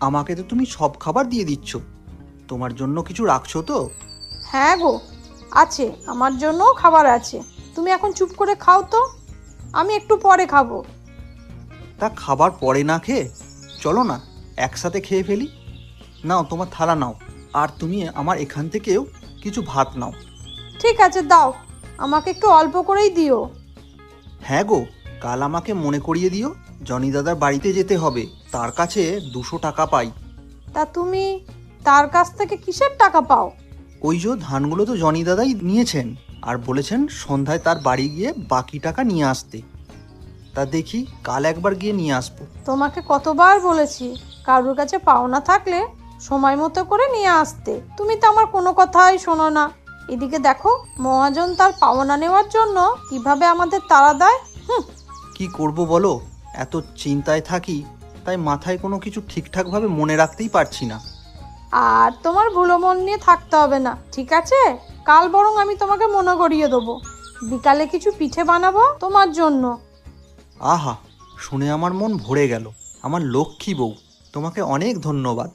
আমাকে তো তুমি সব খাবার দিয়ে দিচ্ছ, তোমার জন্য কিছু রাখছো তো? হ্যাঁ গো, আছে, আমার জন্যও খাবার আছে। তুমি এখন চুপ করে খাও তো, আমি একটু পরে খাবো। তা খাবার পরে না খেয়ে চলো না একসাথে খেয়ে ফেলি। নাও তোমার থালা নাও, আর তুমি আমার এখান থেকেও কিছু ভাত নাও। ঠিক আছে, দাও, আমাকে একটু অল্প করেই দিও। হ্যাঁ গো, কাল আমাকে মনে করিয়ে দিও, জনি দাদার বাড়িতে যেতে হবে, তার কাছে 200 টাকা পাই। তা তুমি তার কাছ থেকে কিসের টাকা পাও? ওই যে ধানগুলো তো জনি দাদাই নিয়েছেন, আর বলেছেন সন্ধ্যায় তার বাড়ি গিয়ে বাকি টাকা নিয়ে আসতে। তা দেখি কাল একবার গিয়ে নিয়ে আসবো। তোমাকে কতবার বলেছি, কারোর কাছে পাওনা থাকলে সময় মতো করে নিয়ে আসতে, তুমি তো আমার কোনো কথাই শোনো না। এদিকে দেখো, মহাজন তার পাওনা নেওয়ার জন্য কিভাবে আমাদের তাড়া দেয়। হুম। কি করব বলো, এত চিন্তায় থাকি, তাই মাথায় কোনো কিছু ঠিকঠাকভাবে মনে রাখতেই পারছি না। আর তোমার ভুলো মন নিয়ে থাকতে হবে না, ঠিক আছে? কাল বরং আমি তোমাকে মনে করিয়ে দেবো, বিকালে কিছু পিঠে বানাবো তোমার জন্য। আহা, শুনে আমার মন ভরে গেল। আমার লক্ষ্মী বউ, তোমাকে অনেক ধন্যবাদ।